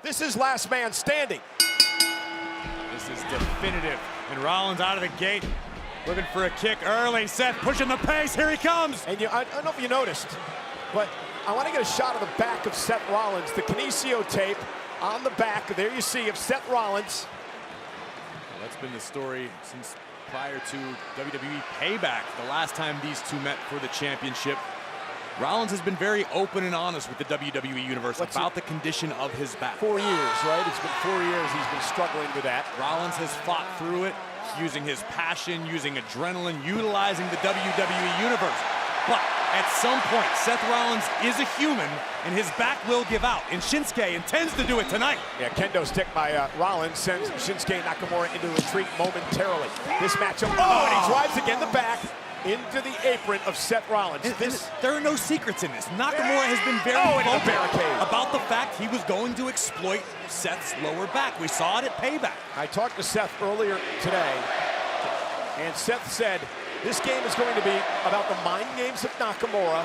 This is last man standing. This is definitive. And Rollins out of the gate, looking for a kick early. Seth pushing the pace. Here he comes. And I don't know if you noticed, but I want to get a shot of the back of Seth Rollins. The kinesio tape on the back. There you see of Seth Rollins. Well, that's been the story since prior to WWE Payback, the last time these two met for the championship. Rollins has been very open and honest with the WWE Universe about the condition of his back. 4 years, right? It's been 4 years he's been struggling with that. Rollins has fought through it, using his passion, using adrenaline, utilizing the WWE Universe. But at some point, Seth Rollins is a human, and his back will give out, and Shinsuke intends to do it tonight. Yeah, kendo stick by Rollins sends Shinsuke Nakamura into retreat momentarily. This matchup, and he drives again the back into the apron of Seth Rollins. There are no secrets in this. Nakamura has been very vocal about the fact he was going to exploit Seth's lower back. We saw it at Payback. I talked to Seth earlier today, and Seth said this game is going to be about the mind games of Nakamura,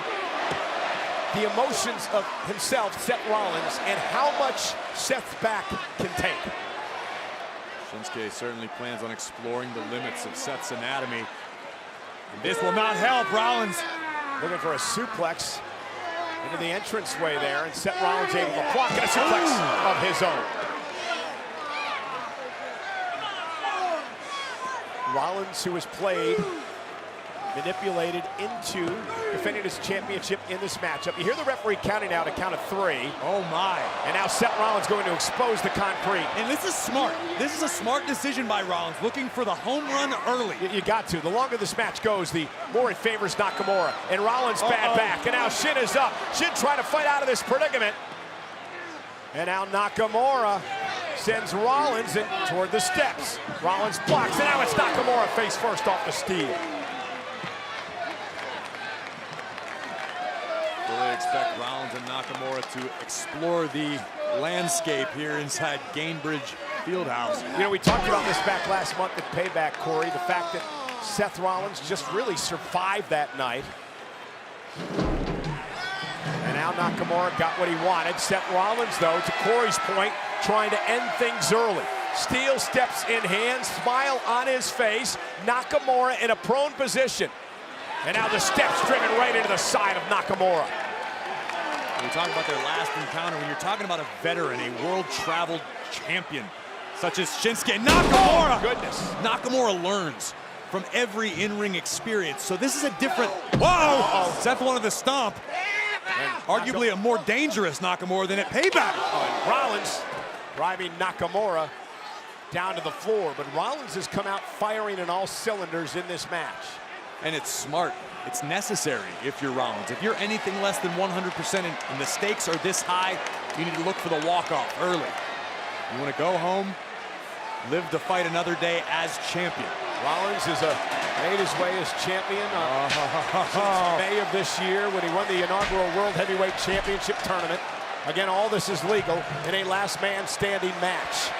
the emotions of himself, Seth Rollins, and how much Seth's back can take. Shinsuke certainly plans on exploring the limits of Seth's anatomy. And this will not help. Rollins looking for a suplex into the entranceway there, and Seth Rollins able to block and a suplex of his own. Rollins, who has played, manipulated into defending his championship in this matchup. You hear the referee counting out a count of 3. Oh my. And now Seth Rollins going to expose the concrete. And this is smart. This is a smart decision by Rollins, looking for the home run early. You got to. The longer this match goes, the more it favors Nakamura. And Rollins bad back. And now Shin is up. Shin trying to fight out of this predicament. And now Nakamura sends Rollins in toward the steps. Rollins blocks, and now it's Nakamura face first off the steel. Fully expect Rollins and Nakamura to explore the landscape here inside Gainbridge Fieldhouse. You know, we talked about this back last month at Payback, Corey, the fact that Seth Rollins just really survived that night. And now Nakamura got what he wanted. Seth Rollins, though, to Corey's point, trying to end things early. Steel steps in hand, smile on his face. Nakamura in a prone position. And now the steps driven right into the side of Nakamura. When you talk about their last encounter, when you're talking about a veteran, a world-traveled champion, such as Shinsuke Nakamura. Oh, goodness. Nakamura learns from every in-ring experience. So this is a different, whoa! Seth wanted to stomp. And arguably a more dangerous Nakamura than at Payback. And Rollins driving Nakamura down to the floor. But Rollins has come out firing on all cylinders in this match. And it's smart. It's necessary if you're Rollins. If you're anything less than 100% and the stakes are this high, you need to look for the walk-off early. You want to go home, live to fight another day as champion. Rollins has made his way as champion since May of this year when he won the inaugural World Heavyweight Championship tournament. Again, all this is legal in a last man standing match.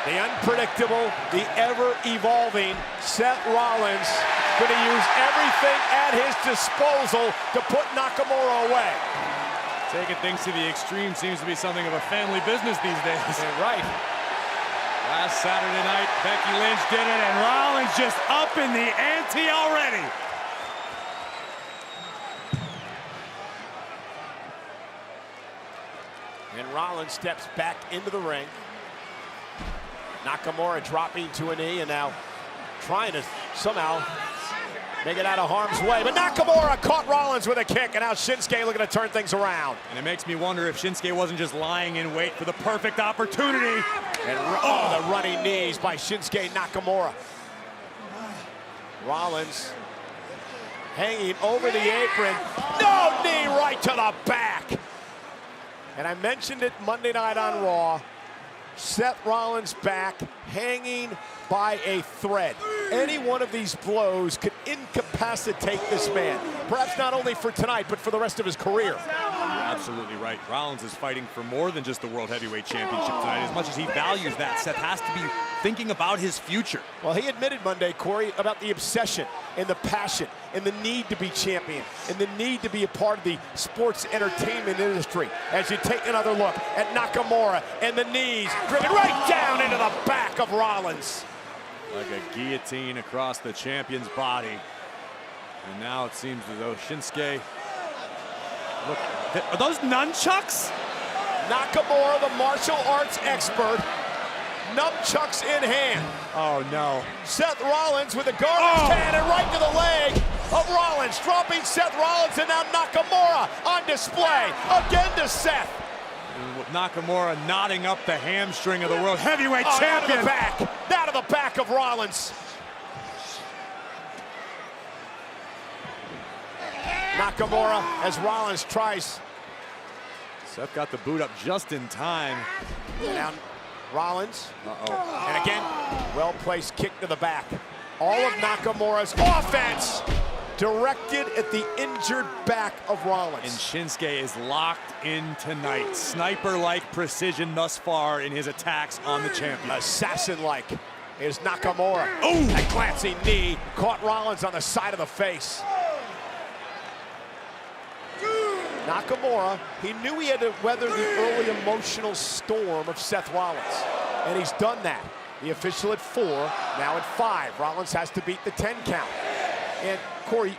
The unpredictable, the ever-evolving Seth Rollins going to use everything at his disposal to put Nakamura away. Taking things to the extreme seems to be something of a family business these days. Yeah, right. Last Saturday night, Becky Lynch did it, and Rollins just up in the ante already. And Rollins steps back into the ring. Nakamura dropping to a knee and now trying to somehow make it out of harm's way. But Nakamura caught Rollins with a kick, and now Shinsuke looking to turn things around. And it makes me wonder if Shinsuke wasn't just lying in wait for the perfect opportunity. And the running knees by Shinsuke Nakamura. Rollins hanging over the apron. No, knee right to the back. And I mentioned it Monday night on Raw. Seth Rollins' back hanging by a thread. Any one of these blows could incapacitate this man. Perhaps not only for tonight, but for the rest of his career. absolutely right. Rollins is fighting for more than just the World Heavyweight Championship tonight. As much as he values that, Seth has to be thinking about his future. Well, he admitted Monday, Corey, about the obsession and the passion and the need to be champion and the need to be a part of the sports entertainment industry. As you take another look at Nakamura and the knees driven right down into the back of Rollins. Like a guillotine across the champion's body. And now it seems as though Shinsuke, look, are those nunchucks? Nakamura, the martial arts expert, nunchucks in hand. Oh no. Seth Rollins with a garbage can and right to the leg of Rollins, dropping Seth Rollins, and now Nakamura on display again to Seth. And with Nakamura knotting up the hamstring of the World Heavyweight Champion. Out of the back of Rollins. Nakamura as Rollins tries. Seth got the boot up just in time. Now Rollins. Uh-oh. And again, well-placed kick to the back. All of Nakamura's offense directed at the injured back of Rollins. And Shinsuke is locked in tonight. Sniper-like precision thus far in his attacks on the champion. Assassin-like is Nakamura. Oh! That glancing knee caught Rollins on the side of the face. Nakamura, he knew he had to weather the early emotional storm of Seth Rollins, and he's done that. The official at 4, now at 5. Rollins has to beat the 10 count. And Corey,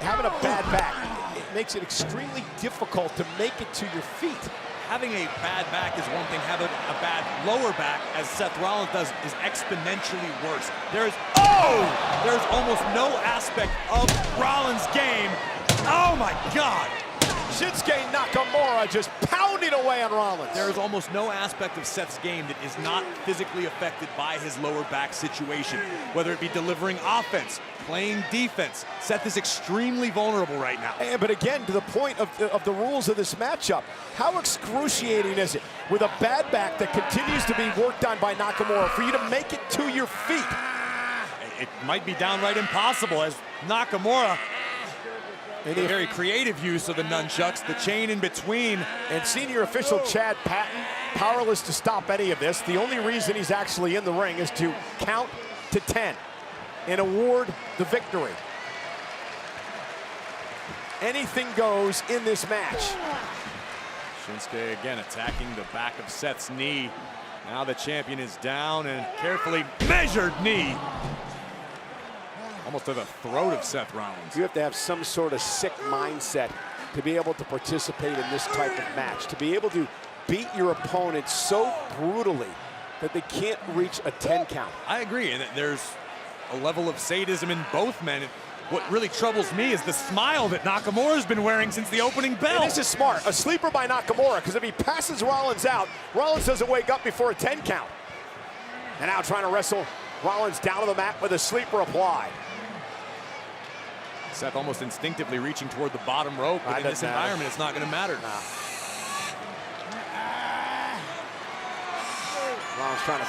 having a bad back, it makes it extremely difficult to make it to your feet. Having a bad back is one thing. Having a bad lower back, as Seth Rollins does, is exponentially worse. There's almost no aspect of Rollins' game. Oh my God! Shinsuke Nakamura just pounding away on Rollins. There is almost no aspect of Seth's game that is not physically affected by his lower back situation. Whether it be delivering offense, playing defense, Seth is extremely vulnerable right now. But again, to the point of the rules of this matchup, how excruciating is it with a bad back that continues to be worked on by Nakamura for you to make it to your feet? It might be downright impossible, as Nakamura, a very creative use of the nunchucks, the chain in between. And senior official Chad Patton, powerless to stop any of this. The only reason he's actually in the ring is to count to 10 and award the victory. Anything goes in this match. Shinsuke again attacking the back of Seth's knee. Now the champion is down, and carefully measured knee. Almost to the throat of Seth Rollins. You have to have some sort of sick mindset to be able to participate in this type of match, to be able to beat your opponent so brutally that they can't reach a 10 count. I agree, and there's a level of sadism in both men. What really troubles me is the smile that Nakamura's been wearing since the opening bell. And this is smart, a sleeper by Nakamura, because if he passes Rollins out, Rollins doesn't wake up before a 10 count. And now trying to wrestle Rollins down to the mat with a sleeper applied. Seth almost instinctively reaching toward the bottom rope, but in this environment, it's not going to matter. Rollins trying to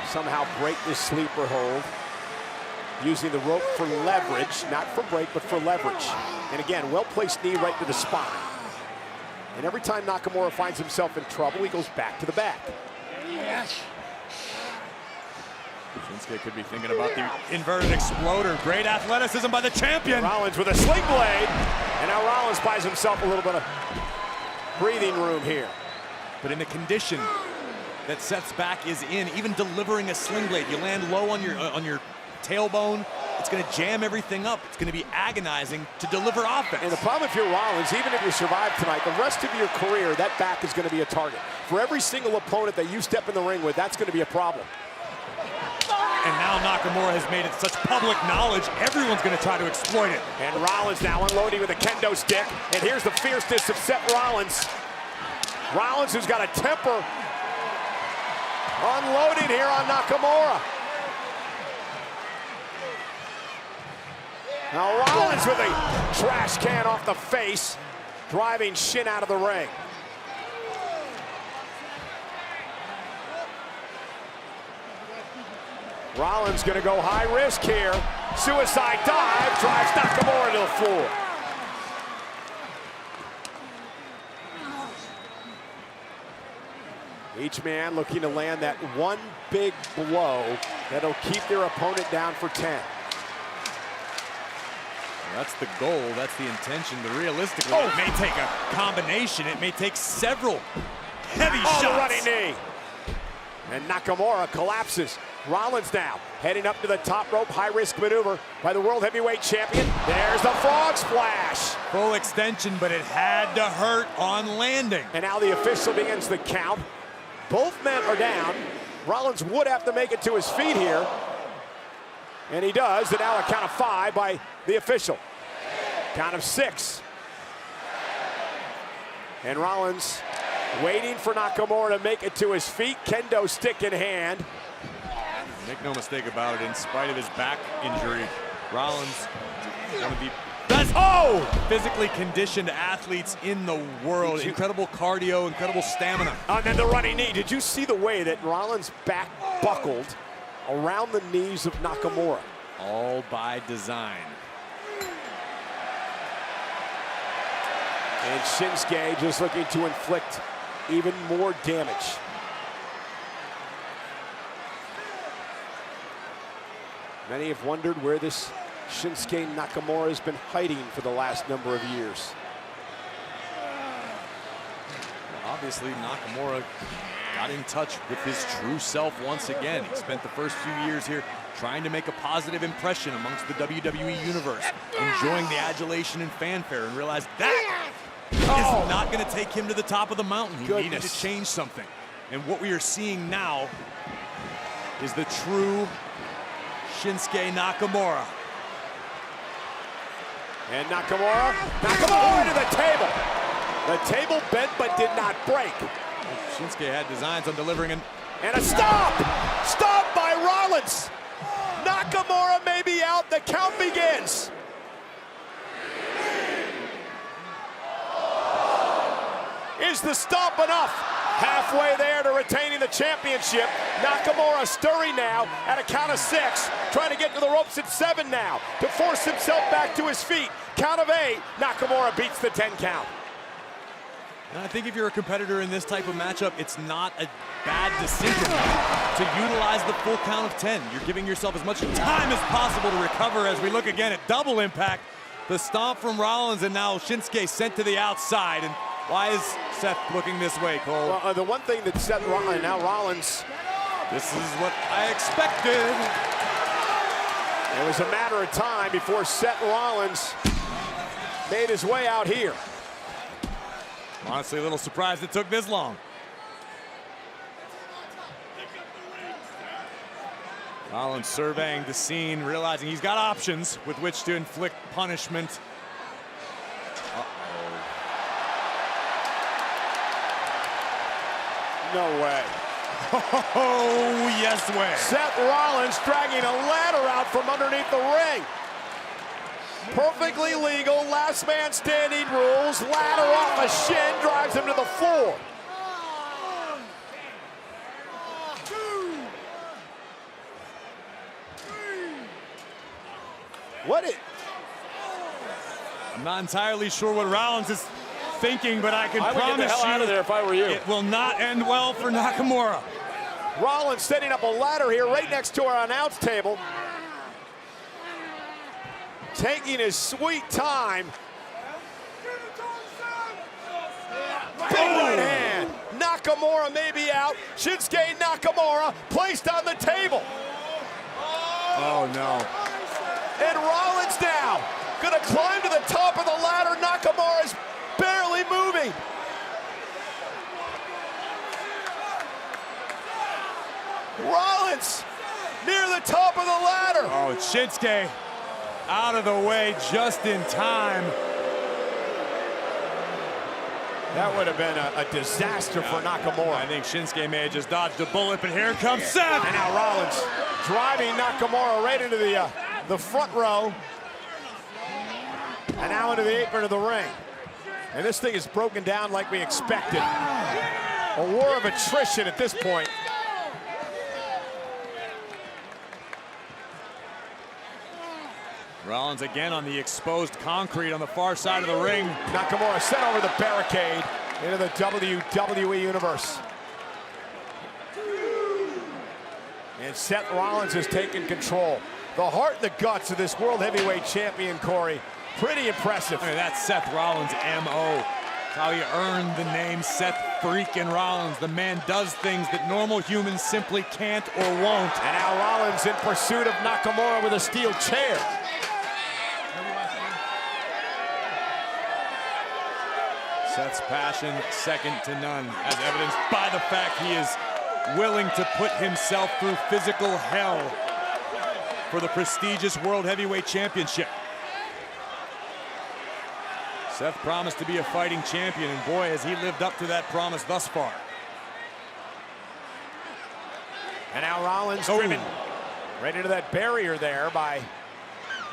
somehow break this sleeper hold, using the rope for leverage, not for break, but for leverage. And again, well-placed knee right to the spine. And every time Nakamura finds himself in trouble, he goes back to the back. Shinsuke could be thinking about the inverted exploder. Great athleticism by the champion. Rollins with a sling blade. And now Rollins buys himself a little bit of breathing room here. But in the condition that Seth's back is in, even delivering a sling blade, you land low on your tailbone, it's going to jam everything up. It's going to be agonizing to deliver offense. And the problem if you're Rollins, even if you survive tonight, the rest of your career, that back is going to be a target. For every single opponent that you step in the ring with, that's going to be a problem. And now Nakamura has made it such public knowledge, everyone's going to try to exploit it. And Rollins now unloading with a kendo stick. And here's the fierceness of Seth Rollins. Rollins, who's got a temper, unloading here on Nakamura. Now Rollins with a trash can off the face, driving Shin out of the ring. Rollins gonna go high risk here. Suicide dive, drives Nakamura to the floor. Each man looking to land that one big blow that'll keep their opponent down for 10. That's the goal, that's the intention, but realistically, it may take a combination, it may take several heavy shots. The running knee. And Nakamura collapses. Rollins now heading up to the top rope, high-risk maneuver by the World Heavyweight Champion. There's the frog splash. Full extension, but it had to hurt on landing. And now the official begins the count. Both men are down. Rollins would have to make it to his feet here. And he does, and now a count of 5 by the official. Count of 6. And Rollins waiting for Nakamura to make it to his feet. Kendo stick in hand. Make no mistake about it, in spite of his back injury, Rollins is one of the best physically conditioned athletes in the world. Incredible cardio, incredible stamina. And then the running knee. Did you see the way that Rollins' back buckled around the knees of Nakamura? All by design. And Shinsuke just looking to inflict even more damage. Many have wondered where this Shinsuke Nakamura has been hiding for the last number of years. Obviously, Nakamura got in touch with his true self once again. He spent the first few years here trying to make a positive impression amongst the WWE Universe, enjoying the adulation and fanfare, and realized that is not going to take him to the top of the mountain. He needed to change something. And what we are seeing now is the true Shinsuke Nakamura. And Nakamura to the table. The table bent but did not break. Shinsuke had designs on delivering and a stop! Stop by Rollins! Nakamura may be out, the count begins. Is the stop enough? Halfway there to retaining the championship. Nakamura stirring now at a count of 6. Trying to get to the ropes at 7 now to force himself back to his feet. Count of 8. Nakamura beats the 10 count. And I think if you're a competitor in this type of matchup, it's not a bad decision to utilize the full count of 10. You're giving yourself as much time as possible to recover as we look again at double impact. The stomp from Rollins, and now Shinsuke sent to the outside. And why is Seth looking this way, Cole? Well, the one thing that Seth Rollins, now Rollins. This is what I expected. It was a matter of time before Seth Rollins made his way out here. Honestly, a little surprised it took this long. Rollins surveying the scene, realizing he's got options with which to inflict punishment. No way. Oh, yes way. Seth Rollins dragging a ladder out from underneath the ring. Perfectly legal, last man standing rules. Ladder off a shin, drives him to the floor. I'm not entirely sure what Rollins is thinking, but I can promise I would get the hell out of there if I were you. It will not end well for Nakamura. Rollins setting up a ladder here right next to our announce table. Taking his sweet time. Big right hand. Nakamura may be out. Shinsuke Nakamura placed on the table. Oh, no. And Rollins now gonna climb to the top of the ladder. Nakamura is barely moving. Rollins near the top of the ladder. Oh, it's Shinsuke out of the way just in time. That would have been a disaster for Nakamura. I think Shinsuke may have just dodged a bullet, but here comes Seth. And now Rollins driving Nakamura right into the front row. And now into the apron of the ring. And this thing is broken down like we expected. A war of attrition at this point. Rollins again on the exposed concrete on the far side of the ring. Nakamura sent over the barricade into the WWE Universe. And Seth Rollins has taken control. The heart and the guts of this World Heavyweight Champion, Corey. Pretty impressive. I mean, that's Seth Rollins' M.O. How he earned the name Seth Freakin Rollins. The man does things that normal humans simply can't or won't. And now Rollins in pursuit of Nakamura with a steel chair. Seth's passion, second to none, as evidenced by the fact he is willing to put himself through physical hell for the prestigious World Heavyweight Championship. Seth promised to be a fighting champion, and boy, has he lived up to that promise thus far. And now Rollins driven right into that barrier there by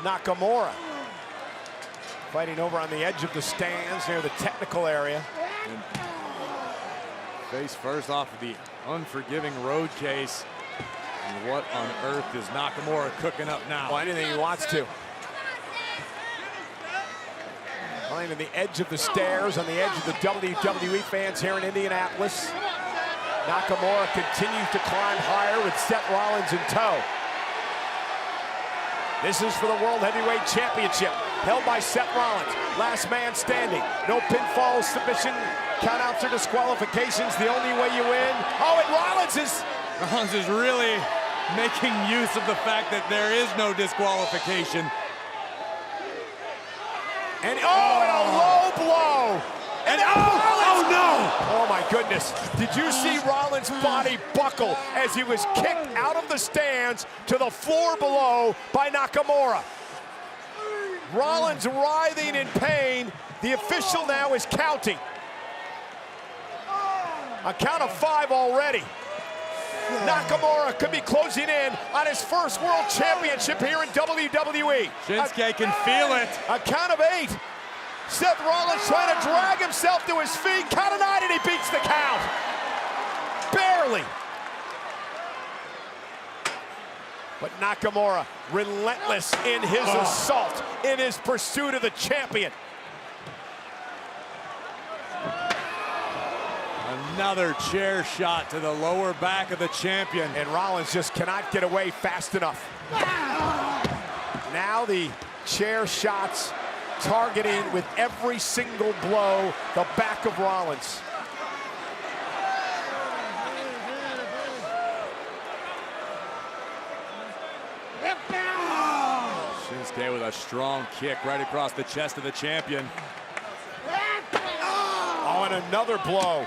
Nakamura. Fighting over on the edge of the stands near the technical area. And face first off of the unforgiving road case. And what on earth is Nakamura cooking up now? Well, anything he wants to. Playing on the edge of the stairs, on the edge of the WWE fans here in Indianapolis. Nakamura continues to climb higher with Seth Rollins in tow. This is for the World Heavyweight Championship, held by Seth Rollins. Last man standing. No pinfalls, submission, countouts, or disqualifications. The only way you win. Oh, and Rollins is really making use of the fact that there is no disqualification. And and a low blow. And oh no! Oh my goodness. Did you see Rollins' body buckle as he was kicked out of the stands to the floor below by Nakamura? Rollins writhing in pain. The official now is counting. A count of 5 already. Nakamura could be closing in on his first World Championship here in WWE. Shinsuke can feel it. A count of 8. Seth Rollins trying to drag himself to his feet. Count of 9, and he beats the count. Barely. But Nakamura, relentless in his assault, in his pursuit of the champion. Another chair shot to the lower back of the champion. And Rollins just cannot get away fast enough. Now the chair shots targeting with every single blow the back of Rollins. Shinsuke with a strong kick right across the chest of the champion. Oh, and another blow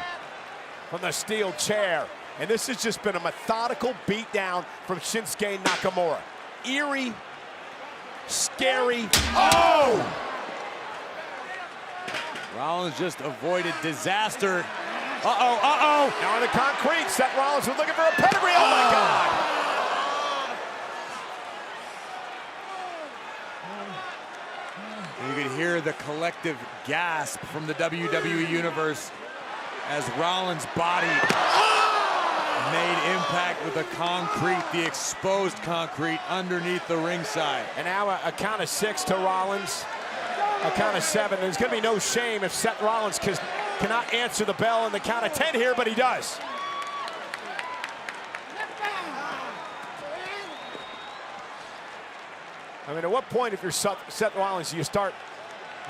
from the steel chair. And this has just been a methodical beatdown from Shinsuke Nakamura. Eerie, scary. Oh! Rollins just avoided disaster. Now on the concrete, Seth Rollins was looking for a pedigree. Oh my God! You could hear the collective gasp from the WWE Universe as Rollins' body made impact with the concrete, the exposed concrete underneath the ringside. And now a count of 6 to Rollins, a count of 7. There's going to be no shame if Seth Rollins cannot answer the bell in the count of 10 here, but he does. I mean, at what point, if you're Seth Rollins, do you start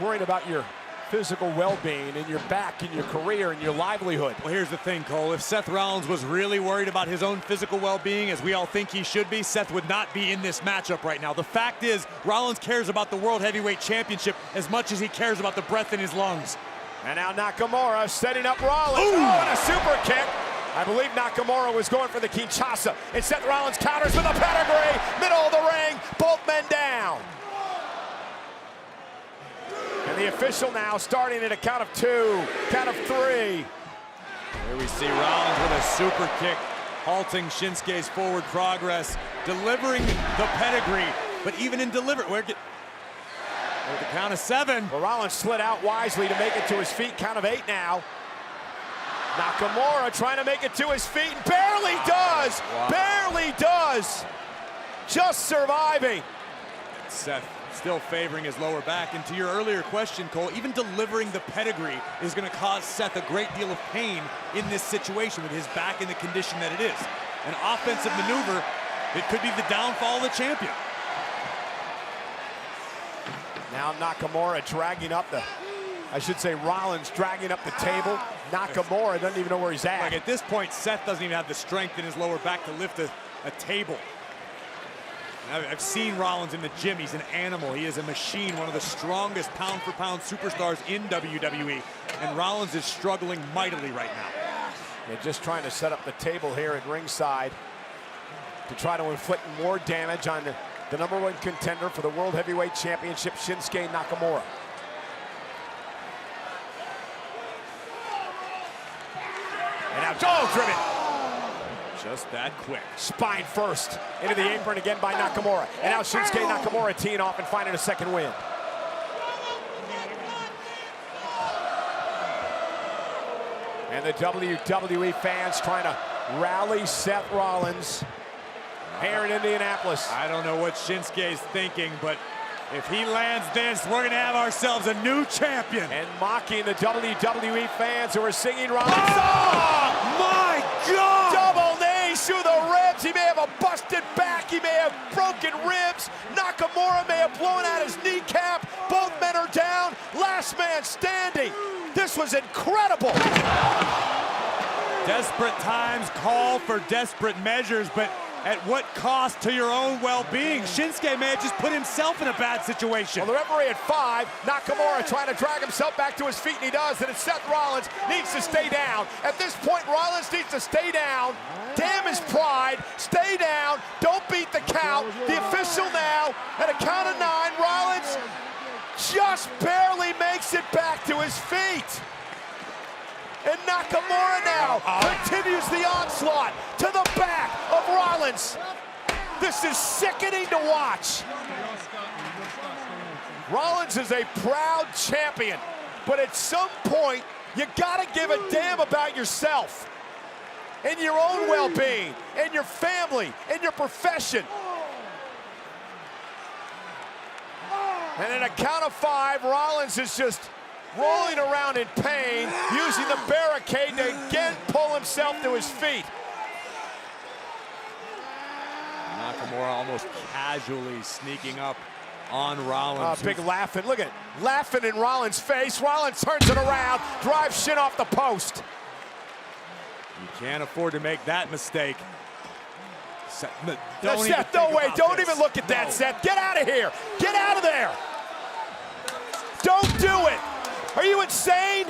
worrying about your physical well-being and your back and your career and your livelihood? Well, here's the thing, Cole. If Seth Rollins was really worried about his own physical well-being, as we all think he should be, Seth would not be in this matchup right now. The fact is, Rollins cares about the World Heavyweight Championship as much as he cares about the breath in his lungs. And now Nakamura setting up Rollins. Ooh. Oh, and a super kick. I believe Nakamura was going for the Kinshasa. And Seth Rollins counters with a pedigree. Middle of the ring, both men down. And the official now starting at a count of 2, count of 3. Here we see Rollins with a super kick, halting Shinsuke's forward progress, delivering the pedigree. But even in delivery, with the count of 7. Well, Rollins slid out wisely to make it to his feet, count of 8 now. Nakamura trying to make it to his feet, and barely does, barely does. Just surviving. Seth still favoring his lower back, and to your earlier question, Cole, even delivering the pedigree is going to cause Seth a great deal of pain in this situation with his back in the condition that it is. an offensive maneuver that could be the downfall of the champion. Now Nakamura dragging up Rollins dragging up the table. Nakamura doesn't even know where he's at. Like at this point, Seth doesn't even have the strength in his lower back to lift a table. I've seen Rollins in the gym. He's an animal. He is a machine, one of the strongest pound-for-pound superstars in WWE. And Rollins is struggling mightily right now. They're just trying to set up the table here at ringside to try to inflict more damage on the #1 contender for the World Heavyweight Championship, Shinsuke Nakamura. And now Joe driven. Just that quick. Spine first into the apron again by Nakamura. And now Shinsuke Nakamura teeing off and finding a second win. And the WWE fans trying to rally Seth Rollins here in Indianapolis. I don't know what Shinsuke is thinking, but if he lands this, we're going to have ourselves a new champion. And mocking the WWE fans who are singing Rollins. Oh, my God! Double knees through the ribs. He may have a busted back. He may have broken ribs. Nakamura may have blown out his kneecap. Both men are down. Last man standing. This was incredible. Desperate times call for desperate measures, but at what cost to your own well-being? Shinsuke may have just put himself in a bad situation. Well, the referee at 5, Nakamura trying to drag himself back to his feet, and he does, and it's Seth Rollins needs to stay down. At this point, Rollins needs to stay down. Damn his pride. Stay down. Don't beat the count. The official now, at a count of 9, Rollins just barely makes it back to his feet. And Nakamura now continues the onslaught to the back of Rollins. This is sickening to watch. Rollins is a proud champion, but at some point, you gotta give a damn about yourself and your own well-being and your family and your profession. And at a count of 5, Rollins is just rolling around in pain, using the barricade to again pull himself to his feet. Nakamura almost casually sneaking up on Rollins. Big laughing, look at it, laughing in Rollins' face. Rollins turns it around, drives Shin off the post. You can't afford to make that mistake. Seth, no way, don't even look at that, Seth. Get out of here, get out of there. Don't do it. Are you insane?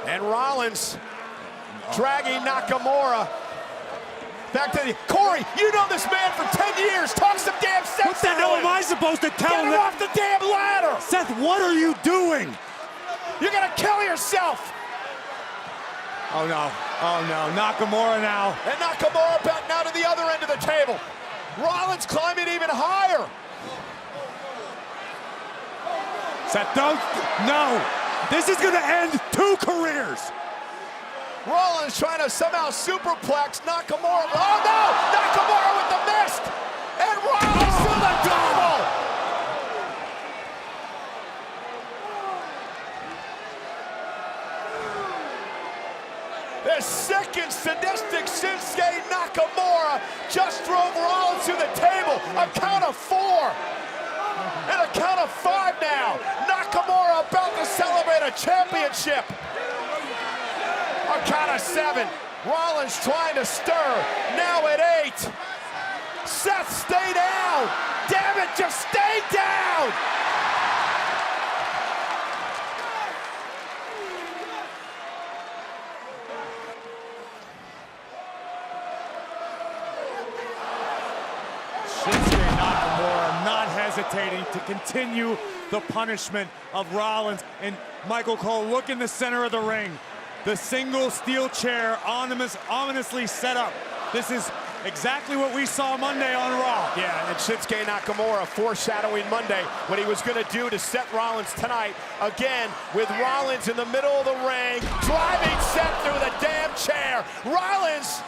And Rollins dragging Nakamura back to the... Corey, you know this man for 10 years. Talk some damn sense. What the hell am I supposed to tell him? Get him off the damn ladder. Seth, what are you doing? You're gonna kill yourself. Oh no, Nakamura now. And Nakamura back now to the other end of the table. Rollins climbing even higher. Seth, no. This is gonna end 2 careers. Rollins trying to somehow superplex Nakamura. Oh no, Nakamura with the mist. And Rollins to the double. The second sadistic Shinsuke Nakamura just drove Rollins to the table. A count of 4. And a count of 5 now. Nakamura about to celebrate a championship. A count of 7. Rollins trying to stir. Now at 8. Seth, stay down. Damn it, just stay down. Shinsuke Nakamura not hesitating to continue the punishment of Rollins. And Michael Cole, look in the center of the ring. The single steel chair ominously set up. This is exactly what we saw Monday on Raw. Yeah, and Shinsuke Nakamura foreshadowing Monday what he was going to do to Seth Rollins tonight. Again, with Rollins in the middle of the ring, driving Seth through the damn chair. Rollins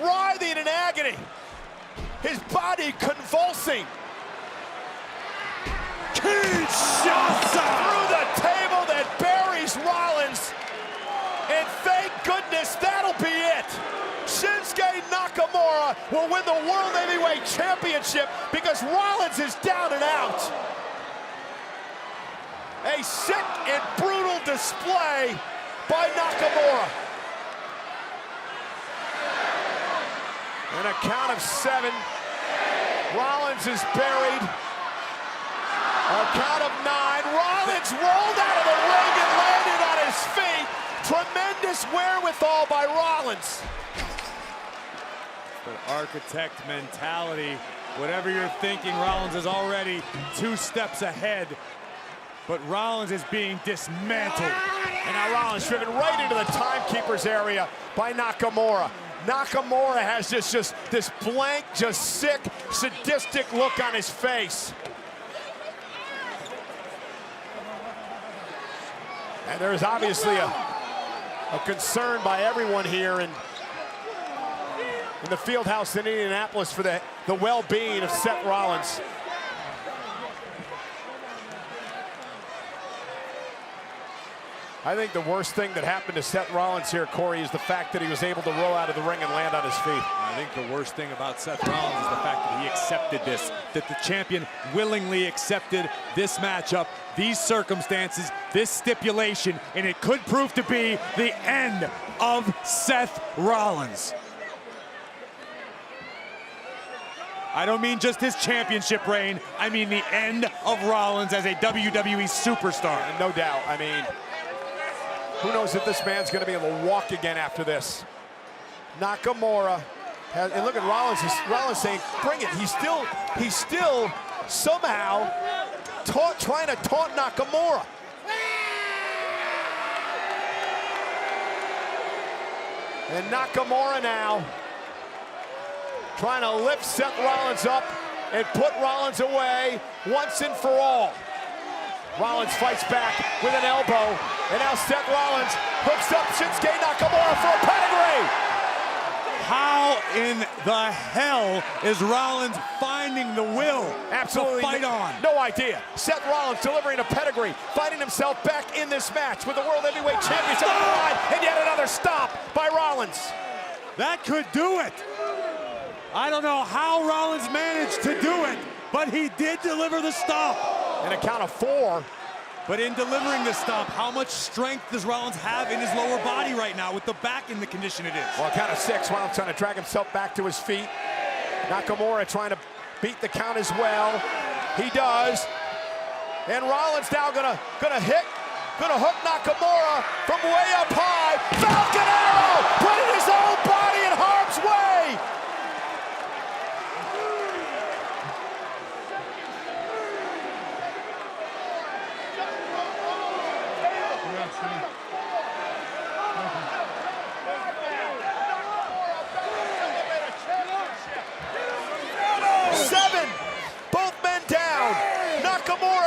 writhing in agony, his body convulsing. Kinshasa! Through the table that buries Rollins. And thank goodness that'll be it. Shinsuke Nakamura will win the World Heavyweight Championship because Rollins is down and out. A sick and brutal display by Nakamura. And a count of 7. Rollins is buried. A count of 9. Rollins rolled out of the ring and landed on his feet. Tremendous wherewithal by Rollins. The architect mentality. Whatever you're thinking, Rollins is already 2 steps ahead. But Rollins is being dismantled. And now Rollins driven right into the timekeeper's area by Nakamura. Nakamura has just this blank, just sick, sadistic look on his face. And there is obviously a concern by everyone here in the field house in Indianapolis for the well-being of Seth Rollins. I think the worst thing that happened to Seth Rollins here, Corey, is the fact that he was able to roll out of the ring and land on his feet. I think the worst thing about Seth Rollins is the fact that he accepted this, that the champion willingly accepted this matchup, these circumstances, this stipulation, and it could prove to be the end of Seth Rollins. I don't mean just his championship reign, I mean the end of Rollins as a WWE superstar. And no doubt, I mean, who knows if this man's gonna be able to walk again after this. Nakamura, and look at Rollins, Rollins saying, bring it. He's still somehow trying to taunt Nakamura. And Nakamura now trying to lift Seth Rollins up and put Rollins away once and for all. Rollins fights back with an elbow, and now Seth Rollins hooks up Shinsuke Nakamura for a pedigree. How in the hell is Rollins finding the will Absolutely to fight on? No idea. Seth Rollins delivering a pedigree, finding himself back in this match with the World Heavyweight Championship on the line, and yet another stop by Rollins. That could do it. I don't know how Rollins managed to do it, but he did deliver the stop. And a count of 4. But in delivering the stop, how much strength does Rollins have in his lower body right now with the back in the condition it is? Well, count of 6. Rollins trying to drag himself back to his feet. Nakamura trying to beat the count as well. He does. And Rollins now gonna hook Nakamura from way up high. Falcon Arrow, putting his own body in harm's way.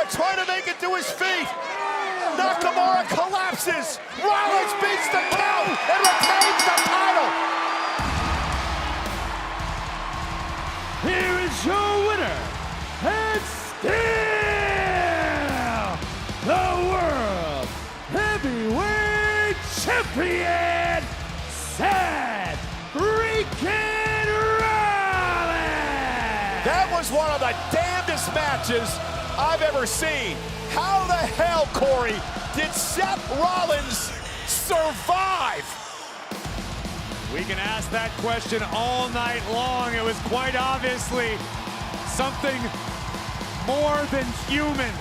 Trying to make it to his feet. Nakamura collapses. Rollins beats the count and retains the title. Here is your winner, and still the World Heavyweight Champion, Seth Freakin Rollins. That was one of the damnedest matches I've ever seen. How the hell, Corey, did Seth Rollins survive? We can ask that question all night long. It was quite obviously something more than human.